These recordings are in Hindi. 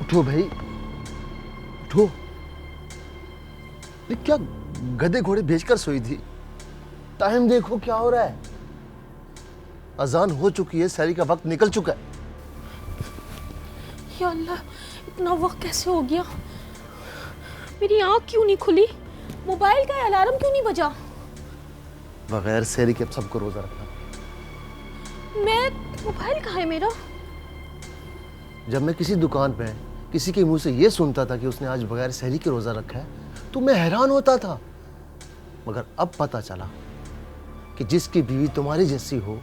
उठो भाई, उठो। ये क्या गधे घोड़े भेजकर सोई थी? टाइम देखो क्या हो रहा है। अजान हो चुकी है, सहरी का वक्त निकल चुका है। या अल्लाह, इतना वक्त कैसे हो गया? मेरी आँख क्यों नहीं खुली? मोबाइल का अलार्म क्यों नहीं बजा? बगैर सहरी के अब सबको रोजा रखना। मोबाइल कहाँ है मेरा? जब मैं किसी दुकान पे किसी के मुंह से ये सुनता था कि उसने आज बगैर सहरी के रोजा रखा है तो मैं हैरान होता था, मगर अब पता चला कि जिसकी बीवी तुम्हारी जैसी हो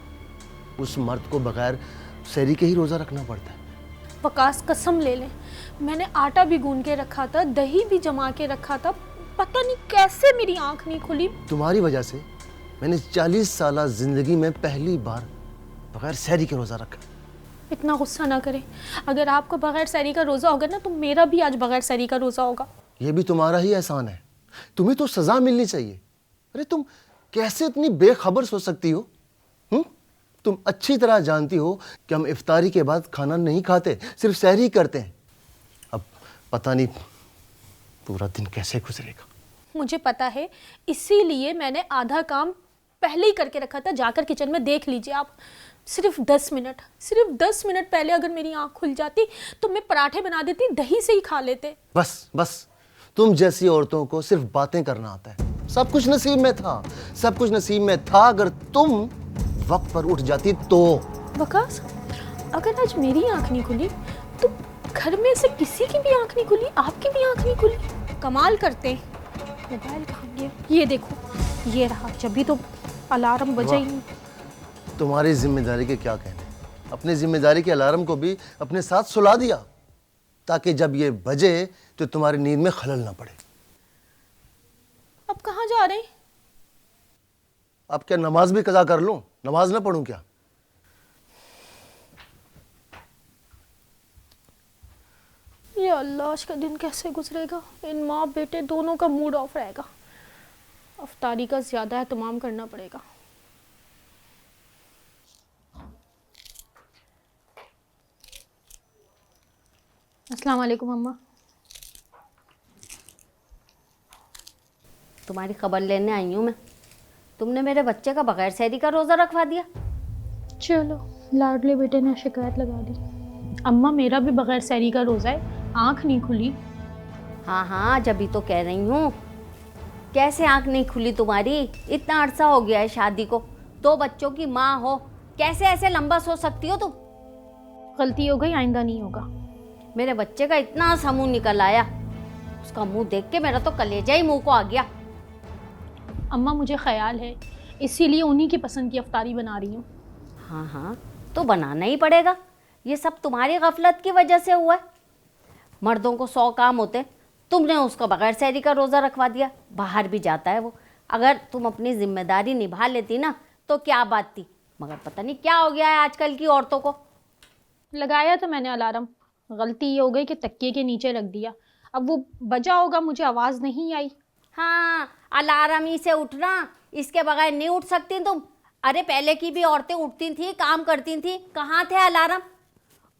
उस मर्द को बगैर सहरी के ही रोजा रखना पड़ता है। वकास कसम ले ले, मैंने आटा भी गूंद के रखा था, दही भी जमा के रखा था, पता नहीं कैसे मेरी आंख नहीं खुली। तुम्हारी वजह से मैंने 40 साल जिंदगी में पहली बार बगैर सहरी के रोजा रखा। इतना गुस्सा ना करें, अगर आपको बगैर सहरी का रोजा होगा ना तो मेरा भी आज बगैर सहरी का रोजा होगा। ये भी तुम्हारा ही एहसान है, तुम्हें तो सजा मिलनी चाहिए। अरे तुम कैसे इतनी बेखबर सो सकती हो? तुम अच्छी तरह जानती हो कि हम इफ्तारी के बाद खाना नहीं खाते, सिर्फ सहरी करते हैं। अब पता नहीं पूरा दिन कैसे गुजरेगा। मुझे पता है, इसीलिए मैंने आधा काम पहले ही करके रखा था। जाकर किचन में देख लीजिए आप। सिर्फ 10 मिनट पहले अगर मेरी आंख खुल जाती तो मैं पराठे बना देती, दही से ही खा लेते। बस तुम जैसी औरतों को सिर्फ बातें करना आता है। सब कुछ नसीब में था, सब कुछ नसीब में था। अगर तुम वक्त पर उठ जाती तो। वकास, अगर आज मेरी आंख नहीं खुली तो घर में से किसी की भी आंख नहीं खुली, आपकी भी आंख नहीं खुली। कमाल करते। मोबाइल कहाँ गया? ये देखो, ये रहा। जब भी तो अलार्म बजा ही नहीं। तुम्हारी जिम्मेदारी के क्या कहने, अपनी जिम्मेदारी के अलार्म को भी अपने साथ सुला दिया ताकि जब ये बजे तो तुम्हारी नींद में खलल ना पड़े। अब कहाँ जा रहे हैं? अब क्या नमाज भी कज़ा कर लूं? नमाज ना पढ़ूं क्या? ये अल्लाह, आज का दिन कैसे गुजरेगा? इन माँ बेटे दोनों का मूड ऑफ रहेगा। अफ्तारी का ज्यादा एहतमाम करना पड़ेगा। अस्सलाम वालेकुम अम्मा। तुम्हारी खबर लेने आई हूँ मैं। तुमने मेरे बच्चे का बगैर सहरी का रोज़ा रखवा दिया। चलो, लाडले बेटे ने शिकायत लगा दी। अम्मा, मेरा भी बगैर सहरी का रोज़ा है, आँख नहीं खुली। हाँ, जब भी तो कह रही हूँ। कैसे आँख नहीं खुली तुम्हारी? इतना अरसा हो गया है शादी को, 2 बच्चों की माँ हो, कैसे ऐसे लंबा सो सकती हो तुम? गलती हो गई, आइंदा नहीं होगा। मेरे बच्चे का इतना सा मुँह निकल आया, उसका मुँह देख के मेरा तो कलेजा ही मुँह को आ गया। अम्मा, मुझे ख्याल है, इसीलिए उन्हीं की पसंद की अफ्तारी बना रही हूँ। हाँ, तो बनाना ही पड़ेगा। ये सब तुम्हारी गफलत की वजह से हुआ है। मर्दों को 100 काम होते, तुमने उसका बगैर सहरी का रोज़ा रखवा दिया। बाहर भी जाता है वो। अगर तुम अपनी जिम्मेदारी निभा लेती ना तो क्या बात थी, मगर पता नहीं क्या हो गया है आजकल की औरतों को। लगाया तो मैंने अलार्म, गलती ये हो गई कि तकिए के नीचे रख दिया। अब वो बजा होगा, मुझे आवाज़ नहीं आई। हाँ, अलार्म ही से उठना, इसके बगैर नहीं उठ सकती तुम। अरे पहले की भी औरतें उठती थी, काम करती थी, कहाँ थे अलार्म?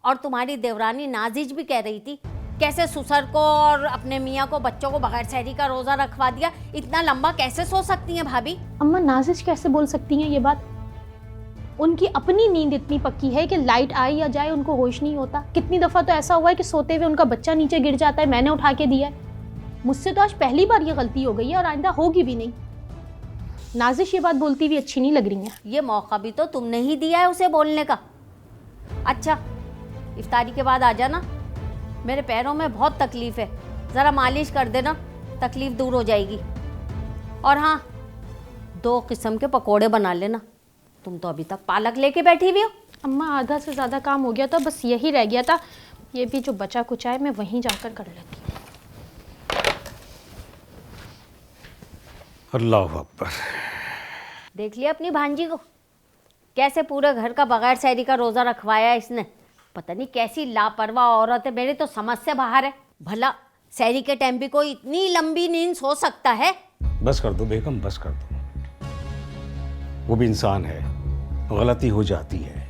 और तुम्हारी देवरानी नाजिज भी कह रही थी कैसे ससुर को और अपने मियाँ को, बच्चों को बगैर सहरी का रोज़ा रखवा दिया। इतना लंबा कैसे सो सकती हैं भाभी? अम्मा, नाजिश कैसे बोल सकती हैं ये बात? उनकी अपनी नींद इतनी पक्की है कि लाइट आए या जाए उनको होश नहीं होता। कितनी दफ़ा तो ऐसा हुआ है कि सोते हुए उनका बच्चा नीचे गिर जाता है, मैंने उठा के दिया है। मुझसे तो आज पहली बार ये गलती हो गई है और आइंदा होगी भी नहीं। नाजिश ये बात बोलती हुई अच्छी नहीं लग रही है। ये मौका भी तो तुमने ही दिया है उसे बोलने का। अच्छा, इफ्तारी के बाद आ जाना, मेरे पैरों में बहुत तकलीफ़ है, ज़रा मालिश कर देना, तकलीफ़ दूर हो जाएगी। और हाँ, 2 किस्म के पकोड़े बना लेना। तुम तो अभी तक पालक लेके बैठी हुई हो। अम्मा, आधा से ज़्यादा काम हो गया था, बस यही रह गया था। ये भी जो बचा कुचा है मैं वहीं जाकर कर लेती हूँ। अल्लाह अकबर। देख लिया अपनी भांजी को, कैसे पूरे घर का बगैर सहरी का रोज़ा रखवाया इसने। पता नहीं कैसी लापरवाह औरत है, मेरी तो समझ से बाहर है। भला सहरी के टाइम भी कोई इतनी लंबी नींद सो सकता है? बस कर दो बेगम, बस कर दो। वो भी इंसान है, गलती हो जाती है।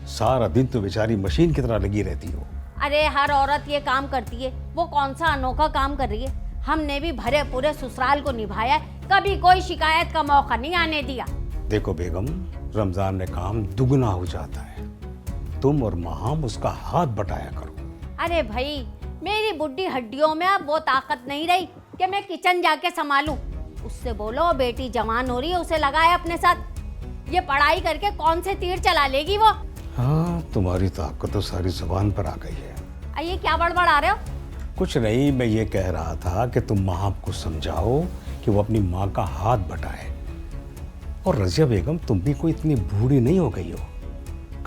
सारा दिन तो बेचारी मशीन की तरह लगी रहती हो। अरे हर औरत ये काम करती है, वो कौन सा अनोखा काम कर रही है। हमने भी भरे पूरे ससुराल को निभाया है, कभी कोई शिकायत का मौका नहीं आने दिया। देखो बेगम, रमजान में काम दुगना हो जाता है, तुम और माहम उसका हाथ बटाया करो। अरे भाई, मेरी बुढ़ी हड्डियों में अब वो ताकत नहीं रही कि मैं किचन जाके संभालूं। उससे बोलो बेटी जवान हो रही है, उसे लगाए अपने साथ। ये पढ़ाई करके कौन से तीर चला लेगी वो। हाँ, तुम्हारी ताकत तो सारी जुबान पर आ गई है। ये क्या बड़बड़ आ रहे हो? कुछ नहीं, मैं ये कह रहा था कि तुम माहम को समझाओ कि वो अपनी माँ का हाथ बटाए। और रजिया बेगम, तुम भी कोई इतनी बूढ़ी नहीं हो गई हो,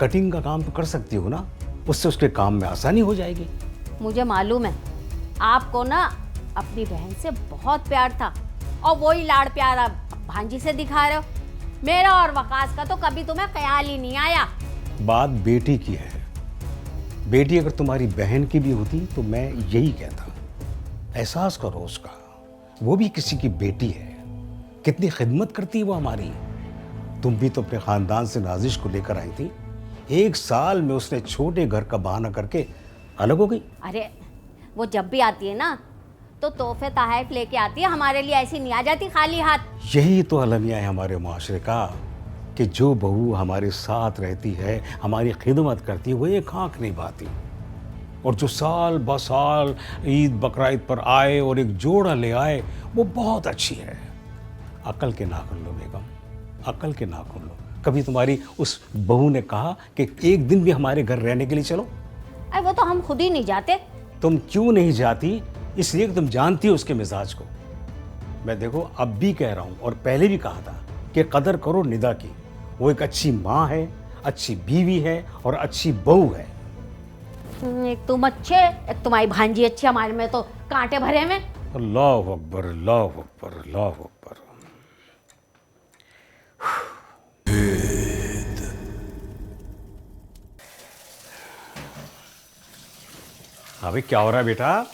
कटिंग का काम तो कर सकती हो ना, उससे उसके काम में आसानी हो जाएगी। मुझे मालूम है आपको ना अपनी बहन से बहुत प्यार था, और वही लाड़ प्यार अब भांजी से दिखा रहे हो। मेरा और वकास का तो कभी तुम्हें ख्याल ही नहीं आया। बात बेटी की है। बेटी अगर तुम्हारी बहन की भी होती तो मैं यही कहता, एहसास करो उसका, वो भी किसी की बेटी है, कितनी खिदमत करती है वो हमारी। तुम भी तो अपने खानदान से नाजिश को लेकर आई थी, 1 साल में उसने छोटे घर का बहाना करके अलग हो गई। अरे वो जब भी आती है ना तो तोहफे तोहफ लेके आती है, हमारे लिए ऐसी नहीं आ जाती खाली हाथ। यही तो अलमिया है हमारे माशरे का, कि जो बहू हमारे साथ रहती है, हमारी खिदमत करती है, वो एक आँख नहीं पाती। और जो साल ब साल ईद बकरीद पर आए और एक जोड़ा ले आए, वो बहुत अच्छी है। अकल के नाखून लो बेगम, अकल के नाखून लो। कभी तुम्हारी उस बहू ने कहा कि एक दिन भी हमारे घर रहने के लिए चलो? अरे वो तो हम खुद ही नहीं जाते। तुम क्यों नहीं जाती? इसलिए कि तुम जानती हो उसके मिजाज को। मैं देखो अब भी कह रहा हूं और पहले भी कहा था कि कदर करो निदा की। वो एक अच्छी माँ है, अच्छी बीवी है और अच्छी बहू है। एक तुम अच्छे, एक तुम्हारी भांजी अच्छी, हमारे में तो कांटे भरे में। अल्लाह अकबर, अल्लाह अकबर, अल्लाह अकबर। अबे क्या हो रहा है बेटा?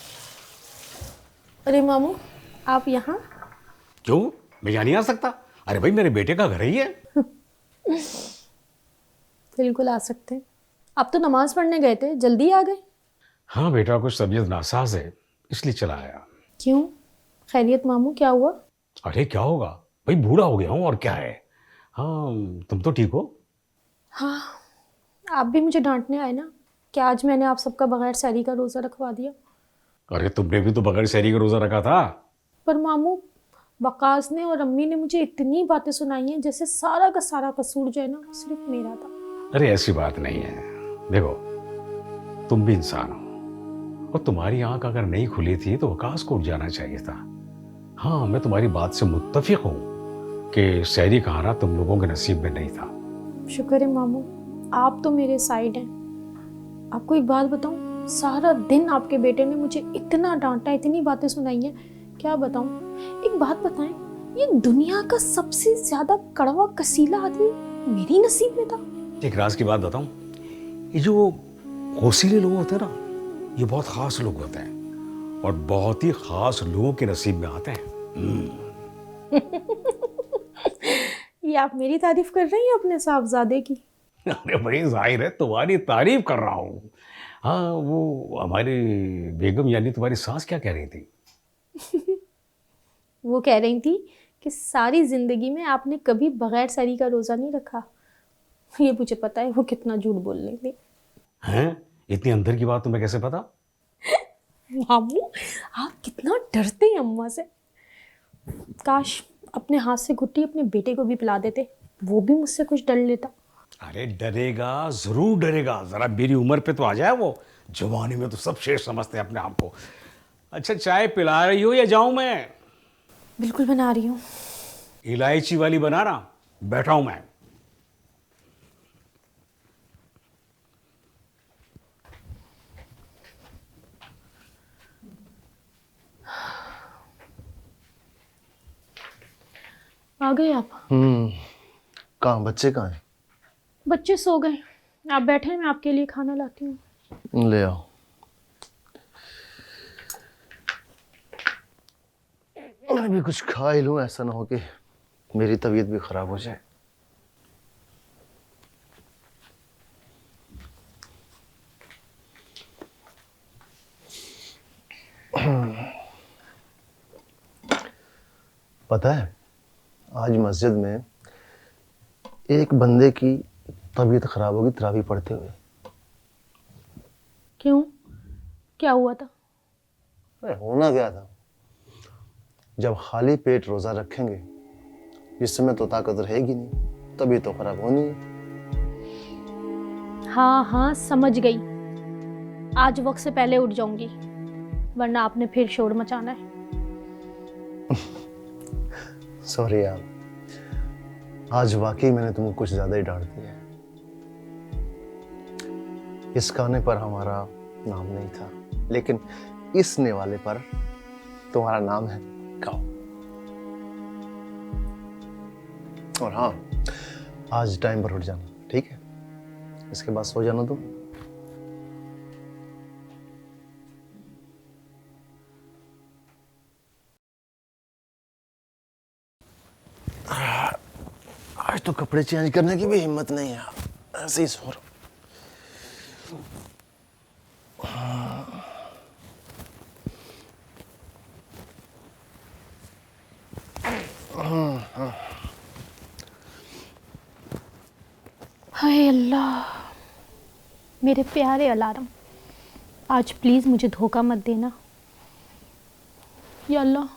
अरे मामू, आप यहाँ? क्यों, मैं यहाँ नहीं आ सकता? अरे भाई, मेरे बेटे का घर ही है। बिल्कुल आ सकते हैं। आप तो नमाज पढ़ने गए थे, जल्दी आ गए। हाँ बेटा, कुछ तबीयत नासाज है, इसलिए चला आया। क्यों, खैरियत मामू, क्या हुआ? अरे क्या होगा भाई, बूढ़ा हो गया हूँ और क्या है। हाँ, तुम तो ठीक हो? हाँ, आप भी मुझे डांटने आए ना कि आज मैंने आप सबका बगैर सहरी का रोज़ा रखवा दिया। अरे तुमने भी तो बगैर सहरी का रोजा रखा था। पर मामू, वकास ने और अम्मी ने मुझे इतनी बातें सुनाई हैं जैसे सारा का सारा कसूर जो है ना सिर्फ मेरा था। अरे ऐसी बात नहीं है। देखो, तुम भी इंसान हो, और तुम्हारी आंख अगर नहीं खुली थी तो वकास को उठ जाना चाहिए था। हाँ, मैं तुम्हारी बात से मुत्तफिक हूँ कि सहरी का आना तुम लोगों के नसीब में नहीं था। शुक्र है मामू, आप तो मेरे साइड हैं। आपको एक बात बताऊं, सारा दिन आपके बेटे ने मुझे इतना डांटा, इतनी बातें सुनाई हैं, क्या बताऊं। एक बात बताएं, ये दुनिया का सबसे ज्यादा कड़वा कसीला आदमी मेरी नसीब में था। एक राज की बात बताऊं, ये जो हौसले लोग होते हैं ना, ये बहुत खास लोग होते हैं और बहुत ही खास लोगों के नसीब में आते हैं। ये आप मेरी तारीफ कर रही हैं अपने साहबजादे की? अरे भाई, जाहिर है तुम्हारी तारीफ कर रहा हूँ। हाँ, वो हमारी बेगम यानी तुम्हारी सास क्या कह रही थी? वो कह रही थी कि सारी जिंदगी में आपने कभी बगैर सहरी का रोजा नहीं रखा। ये मुझे पता है वो कितना झूठ बोल रही थी। हैं? इतनी अंदर की बात तुम्हें कैसे पता? मामू, आप कितना डरते हैं अम्मा से। काश अपने हाथ से घुट्टी अपने बेटे को भी पिला देते, वो भी मुझसे कुछ डर लेता। अरे डरेगा, जरूर डरेगा। जरा मेरी उम्र पे तो आ जाए वो। जवानी में तो सब शेर समझते हैं अपने आप को। अच्छा, चाय पिला रही हो या जाऊं मैं? बिल्कुल बना रही हूँ। इलायची वाली बनाना, बैठा हूं मैं। आ गए आप? कहाँ बच्चे कहाँ हैं? बच्चे सो गए, आप बैठे, मैं आपके लिए खाना लाती हूँ। ले आओ। मैं भी कुछ खा ही लूँ, ऐसा ना हो कि मेरी तबीयत भी खराब हो जाए। पता है, आज मस्जिद में एक बंदे की तबीयत खराब होगी तरावी पढ़ते हुए। क्यों, क्या हुआ था? अरे होना क्या था, जब खाली पेट रोजा रखेंगे जिस समय तो ताकत रहेगी नहीं, तबीयत तो खराब होनी है। हाँ हाँ समझ गई, आज वक्त से पहले उठ जाऊंगी, वरना आपने फिर शोर मचाना है। सॉरी यार, आज वाकई मैंने तुमको कुछ ज्यादा ही डांट दिया है। इस गाने पर हमारा नाम नहीं था, लेकिन इस नेवाले पर तुम्हारा नाम है। गाओ। और हाँ, आज टाइम पर उठ जाना, ठीक है? इसके बाद सो जाना तुम। आज तो कपड़े चेंज करने की भी हिम्मत नहीं है, ऐसे ही सो रहा हूं। हाय अल्लाह, मेरे प्यारे अलार्म, आज प्लीज़ मुझे धोखा मत देना। या अल्लाह,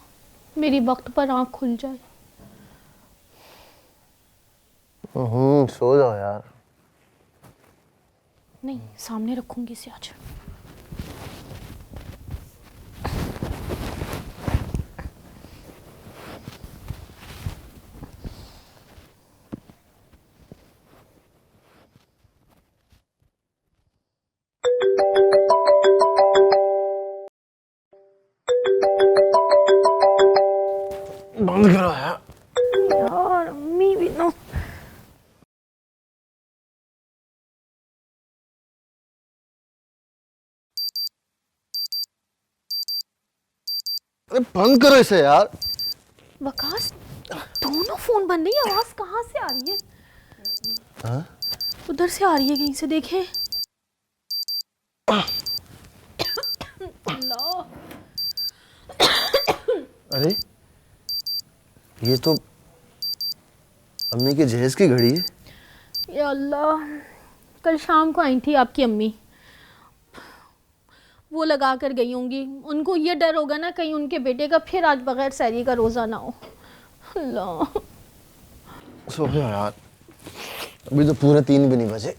मेरी वक्त पर आँख खुल जाए। सो जाओ यार। नहीं, सामने रखूंगी इसे आज। बंद करो यार। यार अम्मी भी ना। अरे बंद करो इसे यार। वकास, दोनों फोन बंद नहीं, आवाज कहाँ से आ रही है? हाँ? उधर से आ रही है, कहीं से देखे। अल्लाह। अरे ये तो अम्मी के जहेज की घड़ी है। या अल्लाह, कल शाम को आई थी आपकी अम्मी, वो लगा कर गई होंगी। उनको ये डर होगा ना कहीं उनके बेटे का फिर आज बगैर सैरी का रोज़ा ना हो। अल्लाह। सो जाओ यार, अभी तो पूरे 3 भी नहीं बजे।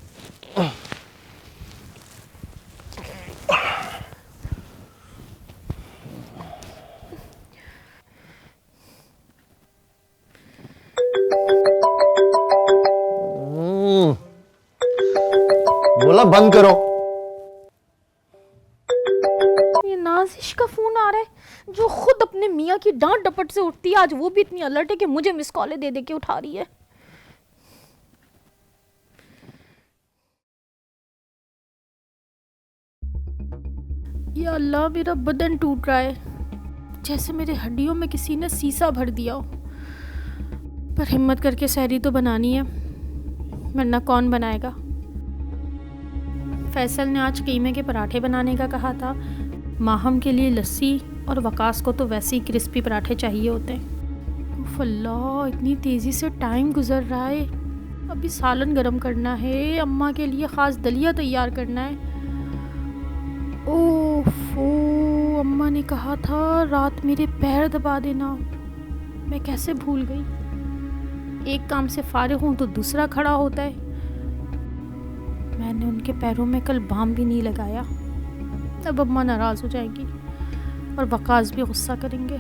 बोला बंद करो। ये नाजिश का फोन आ रहा है, जो खुद अपने मियाँ की डांट डपट से उठती है, आज वो भी इतनी अलर्ट है कि मुझे मिस कॉलें दे दे के उठा रही है। या अल्लाह, मेरा बदन टूट रहा है, जैसे मेरे हड्डियों में किसी ने सीसा भर दिया हो। पर हिम्मत करके सहरी तो बनानी है, वरना कौन बनाएगा। फैसल ने आज कीमे के पराठे बनाने का कहा था, माहम के लिए लस्सी, और वकास को तो वैसे ही क्रिस्पी पराठे चाहिए होते हैं। उफ अल्लाह, इतनी तेज़ी से टाइम गुजर रहा है। अभी सालन गरम करना है, अम्मा के लिए ख़ास दलिया तैयार करना है। ओफो, अम्मा ने कहा था रात मेरे पैर दबा देना, मैं कैसे भूल गई। एक काम से फारिग हूँ तो दूसरा खड़ा होता है। मैंने उनके पैरों में कल बाम भी नहीं लगाया। अब अम्मा नाराज़ हो जाएंगी और वकास भी गुस्सा करेंगे।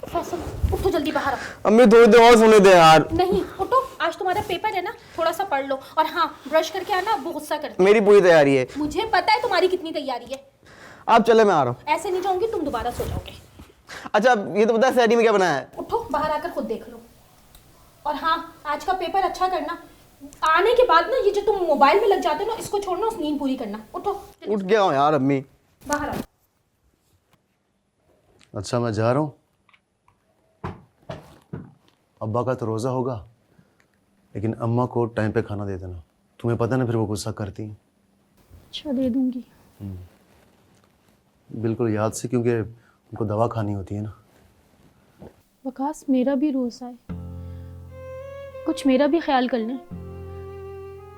फैसल, उठो जल्दी बाहर आओ। अम्मी थोड़ी देर और सोने दे यार। नहीं, उठो, आज तुम्हारा पेपर है ना, थोड़ा सा पढ़ लो। और हाँ, ब्रश करके आना, वो गुस्सा करते। मेरी पूरी तैयारी है। मुझे पता है तुम्हारी कितनी तैयारी है। आप चले, मैं आ रहा हूँ। ऐसे नहीं जाऊंगी, तुम दोबारा सो जाओगे। अच्छा, ये तो बता सैरी में क्या बनाया है? उठो, बाहर आकर खुद देख लो। और हाँ, आज का पेपर अच्छा करना। आने के बाद ना ये जो तुम मोबाइल में लग जाते हो ना, इसको छोड़ना, उस नींद पूरी करना। उठो, उठ गया हूँ यार अम्मी। बाहर आओ। अच्छा मैं जा रहा हूँ, अब्बा का तो रोज़ा होगा, लेकिन अम्मा को टाइम पे खाना दे देना। तुम्हें पता ना फिर वो गुस्सा करती हैं। अच्छा दे दूंगी। बिल्कुल याद से, क्योंकि उनको दवा खानी होती है ना। वकास मेरा भी रोज़ा है, कुछ मेरा भी ख्याल कर लें।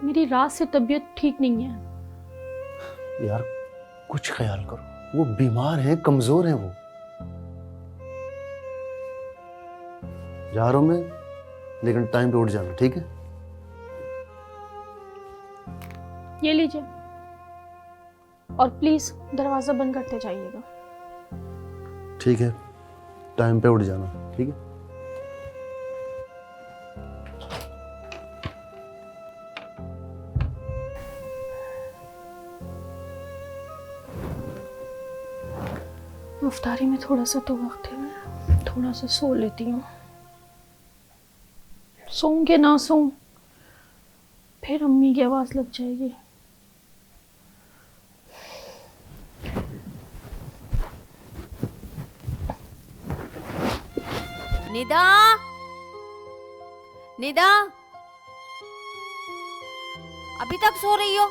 मेरी रात से तबीयत ठीक नहीं है। यार कुछ ख्याल करो, वो बीमार हैं, कमजोर हैं वो। जा रहा हूं मैं, लेकिन टाइम पे उठ जाना, ठीक है? ये लीजिए, और प्लीज दरवाजा बंद करते जाइएगा। ठीक है, टाइम पे उठ जाना, ठीक है? इफ्तारी में थोड़ा सा तो वक्त है, मैं थोड़ा सा सो लेती हूँ। सोऊं के ना सोऊं, फिर अम्मी की आवाज लग जाएगी। निदा, निदा, अभी तक सो रही हो?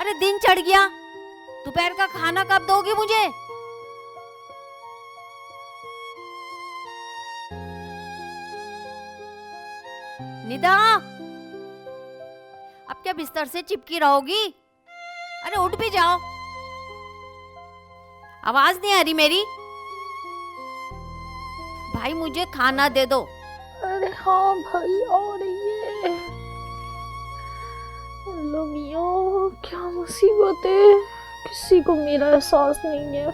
अरे दिन चढ़ गया, दोपहर का खाना कब दोगी मुझे? निदा, अब क्या बिस्तर से चिपकी रहोगी? अरे उठ भी जाओ, आवाज नहीं आ रही मेरी? भाई मुझे खाना दे दो। अरे हाँ भाई, आ रही है। अल्लाह मियाँ, क्या मुसीबत है, किसी को मेरा एहसास नहीं है।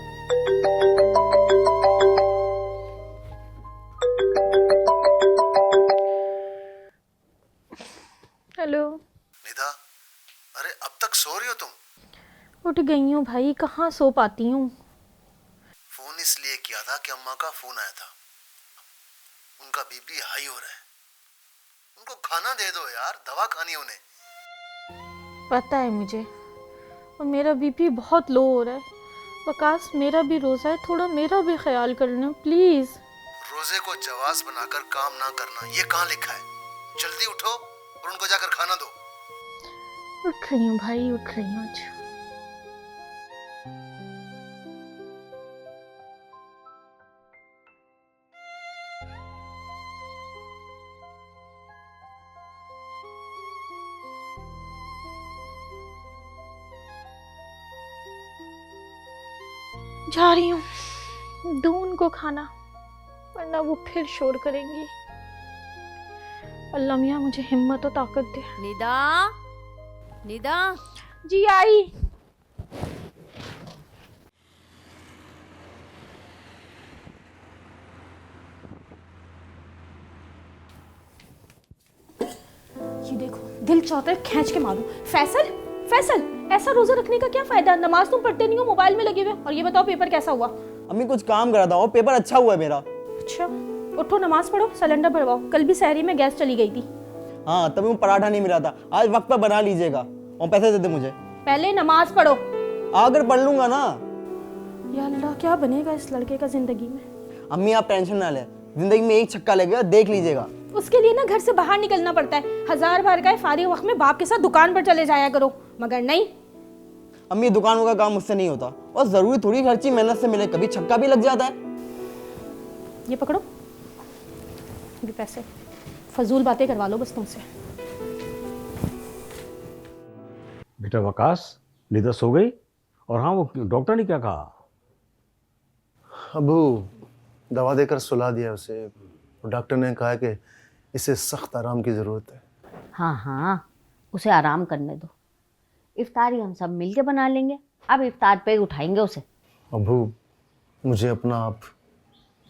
हेलो निदा, अरे अब तक सो रही हो तुम? उठ गई हूँ भाई, कहाँ सो पाती हूँ। फोन इसलिए किया था कि अम्मा का फोन आया था, उनका बीपी हाई हो रहा है। उनको खाना दे दो यार, दवा खानी है उन्हें। पता है मुझे, और मेरा बीपी बहुत लो हो रहा है। वकास मेरा भी रोज़ा है, थोड़ा मेरा भी ख्याल करना प्लीज। रोजे को जवाज बनाकर काम ना करना, ये कहाँ लिखा है? जल्दी उठो और उनको जाकर खाना दो। उठ रही हूँ भाई, उठ रही हूँ आज। जा रही हूँ, दो उनको खाना, वरना वो फिर शोर करेंगी। अल्लाह मियाँ मुझे हिम्मत और ताकत दे। निदा, निदा, जी आई। ये देखो, दिल चाहता है खींच के मारूं। फैसल, फैसल, ऐसा रोजा रखने का क्या फायदा? नमाज तुम पढ़ते नहीं हो, मोबाइल में लगे हुए। और ये बताओ पेपर कैसा हुआ? अम्मी कुछ काम करा था और पेपर अच्छा हुआ है मेरा। अच्छा, उठो नमाज पढ़ो, सिलेंडर भरवाओ। कल भी सहरी में गैस चली गई थी। हाँ तभी वो पराठा नहीं मिला था, आज वक्त पर बना लीजिएगा और पैसे दे दे मुझे। पहले नमाज पढ़ो। आकर पढ़ लूंगा ना। या अल्लाह, क्या बनेगा इस लड़के का जिंदगी में? अम्मी आप टेंशन ना ले, जिंदगी में एक छक्का लगेगा, देख लीजिएगा। उसके लिए ना घर से बाहर निकलना पड़ता है। 1000 बार का फारिग वक्त में बाप के साथ दुकान पर चले जाया करो, मगर नहीं। अम्मी दुकानों का काम मुझसे नहीं होता, और जरूरी थोड़ी हर चीज मेहनत से मिले, कभी छक्का भी लग जाता है। ये पकड़ो, ये पैसे, फजूल बातें करवा लो बस तुमसे। बेटा वकास, निदा सो गई? और हाँ, वो डॉक्टर ने क्या कहा? अबू दवा देकर सुला दिया उसे। डॉक्टर ने कहा कि इसे सख्त आराम की ज़रूरत है। हाँ हाँ, उसे आराम करने दो। इफ्तारी हम सब मिलके बना लेंगे, अब इफ्तार पे ही उठाएंगे उसे। अबू मुझे अपना आप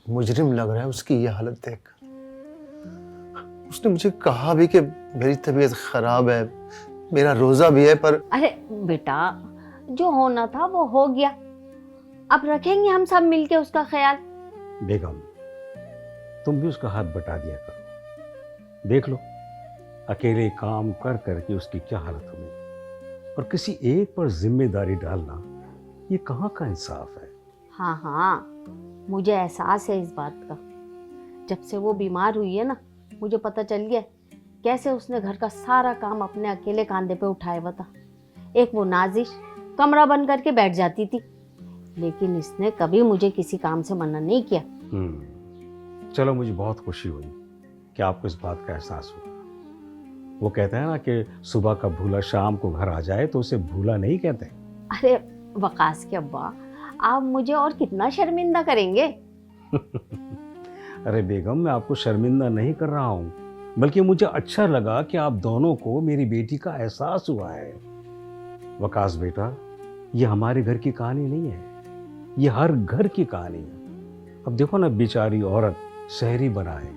मुजरिम लग रहा है उसकी ये हालत देख। उसने मुझे कहा भी कि मेरी तबीयत खराब है, मेरा रोजा भी है, पर अरे बेटा, जो होना था वो हो गया, अब रखेंगे हम सब मिलके उसका ख्याल। बेगम, तुम भी उसका हाथ बटा दिया करो। देख लो, अकेले काम कर करके उसकी क्या हालत हुई, और किसी एक पर जिम्मेदारी डालना ये कहाँ का इंसाफ है? हाँ हाँ, मुझे एहसास है इस बात का। जब से वो बीमार हुई है ना, मुझे पता चल गया कैसे उसने घर का सारा काम अपने अकेले कांधे पे उठाया हुआ था। एक वो नाजिश कमरा बंद करके बैठ जाती थी, लेकिन इसने कभी मुझे किसी काम से मना नहीं किया। चलो, मुझे बहुत खुशी हुई कि आपको इस बात का एहसास हुआ। वो कहते हैं ना कि सुबह का भूला शाम को घर आ जाए तो उसे भूला नहीं कहते। अरे वकास के अब्बा, आप मुझे और कितना शर्मिंदा करेंगे। अरे बेगम, मैं आपको शर्मिंदा नहीं कर रहा हूँ, बल्कि मुझे अच्छा लगा कि आप दोनों को मेरी बेटी का एहसास हुआ है। वकास बेटा, ये हमारे घर की कहानी नहीं है, ये हर घर की कहानी है। अब देखो ना, बेचारी औरत सहरी बनाए,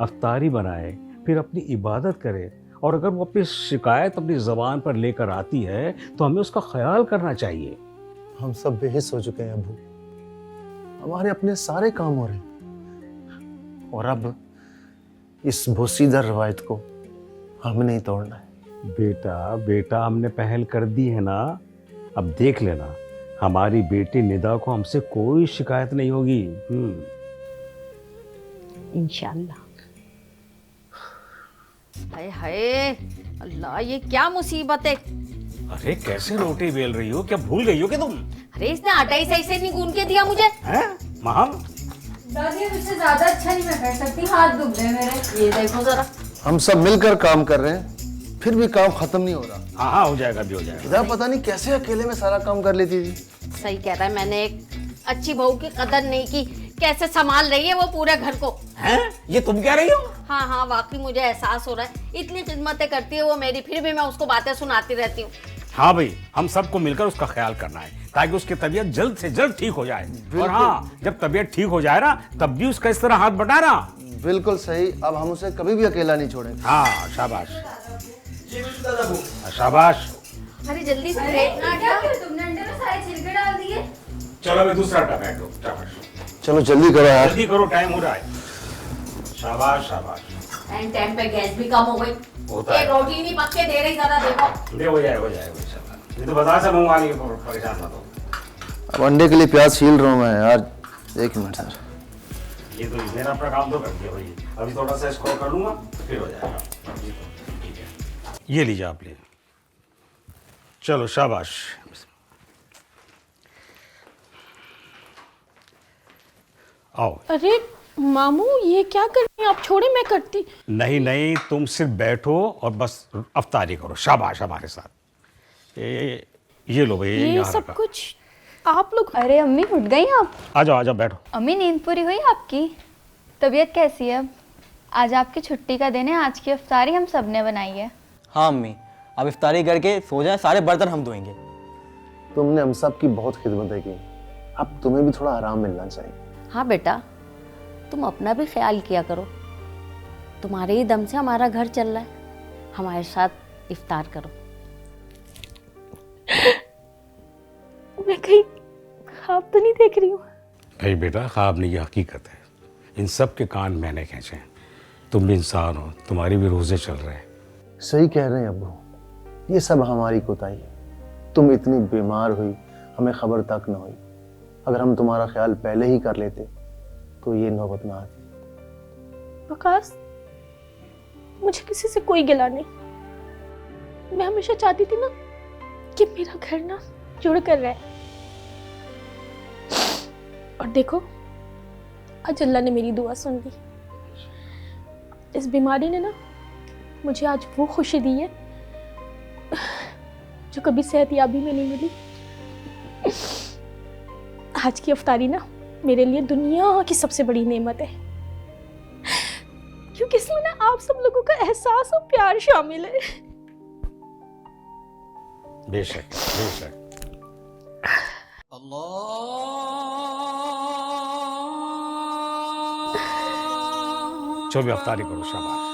अफ्तारी बनाए, फिर अपनी इबादत करे, और अगर वो अपनी शिकायत अपनी ज़बान पर लेकर आती है तो हमें उसका ख्याल करना चाहिए। हम सब बेहिस हो चुके हैं अबू, हमारे अपने सारे काम हो रहे हैं, और अब इस बोसीदा रवायत को हमें नहीं तोड़ना है। बेटा, हमने पहल कर दी है ना। अब देख लेना, हमारी बेटी निदा को हमसे कोई शिकायत नहीं होगी। इंशाल्लाह। हाय हाय अल्लाह, ये क्या मुसीबत है। अरे कैसे रोटी बेल रही हो? क्या भूल गई हो कि तुम? अरे इसने आटा ही सही से नहीं गूंद के दिया मुझे। हैं महम? दादी मुझसे ज्यादा अच्छा नहीं मैं कर सकती, हाथ दुख रहे मेरे। ये देखो जरा। हम सब मिलकर काम कर रहे हैं, फिर भी काम खत्म नहीं हो रहा। हाँ, हो जाएगा भी हो जाएगा। इधर पता नहीं कैसे अकेले में सारा काम कर लेती थी। सही कह रहा है, मैंने एक अच्छी बहू की कदर नहीं की। कैसे संभाल रही है वो पूरे घर को। हैं? ये तुम कह रही हो? हाँ, वाकई मुझे एहसास हो रहा है, इतनी खिदमतें करती है वो मेरी, फिर भी मैं उसको बातें सुनाती रहती हूँ। हाँ भाई, हम सबको मिलकर उसका ख्याल करना है ताकि उसकी तबीयत जल्द से जल्द ठीक हो जाए। और हाँ, जब तबीयत ठीक हो जाए ना, तब भी उसका इस तरह हाथ बटाना। बिल्कुल सही। अब हम उसे कभी भी अकेला नहीं छोड़ेंगे। हाँ, शाबाश शाबाश। अरे जल्दी से ब्रेक ना क्या किया तुमने? अंडे में सारे छिलके डाल दिए। चलो मैं दूसरा टमाटो। शाबाश, चलो जल्दी करो यार। जल्दी करो, टाइम हो रहा है। शाबाश शाबाश। एंड टाइम पे गैस भी कम हो गई। होता है। एक रोटी नहीं पक के दे रही, जरा देखो। ले, हो जाएगा शाबाश। ये तो बता से मुंह वाली परेशान मत हो। अब अंडे के लिए प्याज छील रहा हूँ मैं यार, 1 मिनट यार। ये तो मैंने अपना काम तो कर दिया भाई, अभी थोड़ा सा स्क्रॉल कर लूंगा, फिर हो जाएगा। ठीक है, ये लीजिए आप ले। चलो शाबाश। आओ। अरे मामू, ये क्या कर रही हैं आप? छोड़े, मैं करती। नहीं, तुम सिर्फ बैठो और बस अफ्तारी करो। शाबाश हमारे साथ। ये लो भाई, ये यहाँ सब रखा। कुछ आप लोग। अरे अम्मी उठ गई आप? आ जाओ बैठो। अम्मी नींद पूरी हुई आपकी? तबीयत कैसी है अब? आज आपकी छुट्टी का दिन है, आज की इफ्तारी हम सब ने बनाई है। हाँ अम्मी, अब इफ्तारी करके सो जाए, सारे बर्तन हम धोएंगे। तुमने हम सब की बहुत खिदमतें की, अब तुम्हें भी थोड़ा आराम मिलना चाहिए। हाँ बेटा, तुम अपना भी ख्याल किया करो। तुम्हारे ही दम से हमारा घर चल रहा है। हमारे साथ इफ्तार करो। मैं कहीं ख्वाब तो नहीं देख रही हूँ? अरे बेटा, ख्वाब नहीं, ये हकीकत है। इन सब के कान मैंने खींचे हैं। तुम भी इंसान हो, तुम्हारी भी रोजे चल रहे हैं। सही कह रहे हैं अब्बू, ये सब हमारी कोताही है। तुम इतनी बीमार हुई, हमें खबर तक न हुई। अगर हम तुम्हारा ख्याल पहले ही कर लेते तो ये नौबत ना आती। वकास, मुझे किसी से कोई गिला नहीं। मैं हमेशा चाहती थी ना कि मेरा घर ना जुड़ कर रहे, और देखो आज अल्लाह ने मेरी दुआ सुन ली। इस बीमारी ने ना मुझे आज वो खुशी दी है जो कभी सेहतयाबी में नहीं मिली। आज की इफ्तारी ना मेरे लिए दुनिया की सबसे बड़ी नेमत है, क्योंकि इसमें ना आप सब लोगों का एहसास और प्यार शामिल है। बेशक बेशक। चलो अफ्तारी करो। शाबाश।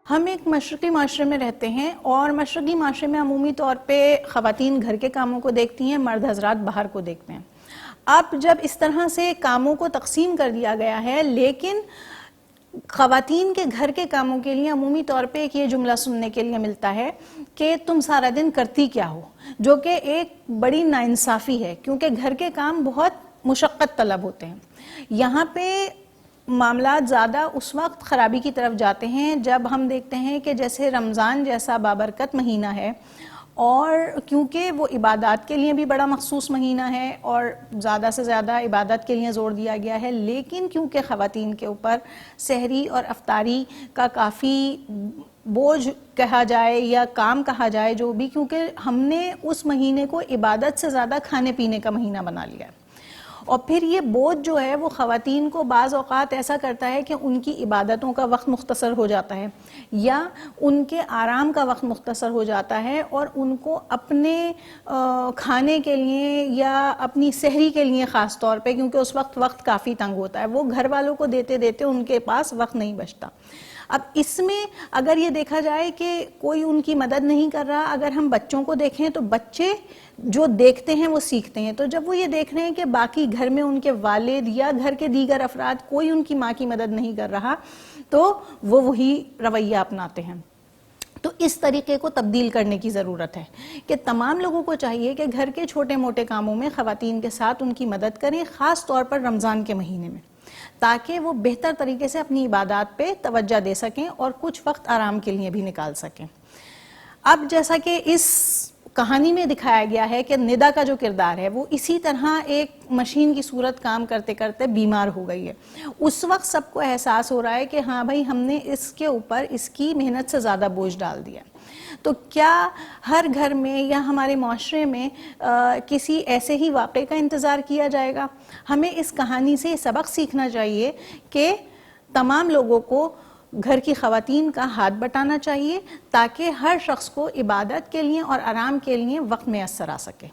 हम एक मशरक़ी माशरे में रहते हैं और मशरक़ी माशरे में अमूमी तौर पे ख़वातीन घर के कामों को देखती हैं, मर्द हजरात बाहर को देखते हैं। अब जब इस तरह से कामों को तकसीम कर दिया गया है, लेकिन ख़वातीन के घर के कामों के लिए अमूमी तौर पे एक ये जुमला सुनने के लिए मिलता है कि तुम सारा दिन करती क्या हो, जो कि एक बड़ी नाइंसाफ़ी है, क्योंकि घर के काम बहुत मुशक्क़त तलब होते हैं। यहाँ पे मामला ज़्यादा उस वक्त ख़राबी की तरफ जाते हैं जब हम देखते हैं कि जैसे रमज़ान जैसा बाबरकत महीना है, और क्योंकि वो इबादत के लिए भी बड़ा मखसूस महीना है और ज़्यादा से ज़्यादा इबादत के लिए ज़ोर दिया गया है, लेकिन क्योंकि ख़वातीन के ऊपर सहरी और अफ्तारी का काफ़ी बोझ कहा जाए या काम कहा जाए जो भी, क्योंकि हमने उस महीने को इबादत से ज़्यादा खाने पीने का महीना बना लिया है, और फिर ये बोझ जो है वो ख़वातीन को बाज़ औक़ात ऐसा करता है कि उनकी इबादतों का वक्त मुख्तसर हो जाता है या उनके आराम का वक्त मुख्तसर हो जाता है, और उनको अपने खाने के लिए या अपनी सहरी के लिए ख़ास तौर पे, क्योंकि उस वक्त काफ़ी तंग होता है, वो घर वालों को देते देते उनके पास वक्त नहीं बचता। अब इसमें अगर ये देखा जाए कि कोई उनकी मदद नहीं कर रहा, अगर हम बच्चों को देखें तो बच्चे जो देखते हैं वो सीखते हैं, तो जब वो ये देख रहे हैं कि बाकी घर में उनके वालिद या घर के दीगर अफराद कोई उनकी माँ की मदद नहीं कर रहा, तो वो वही रवैया अपनाते हैं। तो इस तरीके को तब्दील करने की ज़रूरत है कि तमाम लोगों को चाहिए कि घर के छोटे मोटे कामों में ख़वातीन के साथ उनकी मदद करें, ख़ास तौर पर रमज़ान के महीने में, ताकि वो बेहतर तरीके से अपनी इबादत पे तवज्जो दे सकें और कुछ वक्त आराम के लिए भी निकाल सकें। अब जैसा कि इस कहानी में दिखाया गया है कि निदा का जो किरदार है वो इसी तरह एक मशीन की सूरत काम करते करते बीमार हो गई है। उस वक्त सबको एहसास हो रहा है कि हाँ भाई, हमने इसके ऊपर इसकी मेहनत से ज़्यादा बोझ डाल दिया। तो क्या हर घर में या हमारे माशरे में किसी ऐसे ही वाक़े का इंतज़ार किया जाएगा? हमें इस कहानी से सबक सीखना चाहिए कि तमाम लोगों को घर की ख़वातीन का हाथ बटाना चाहिए ताकि हर शख्स को इबादत के लिए और आराम के लिए वक्त मैसर आ सके।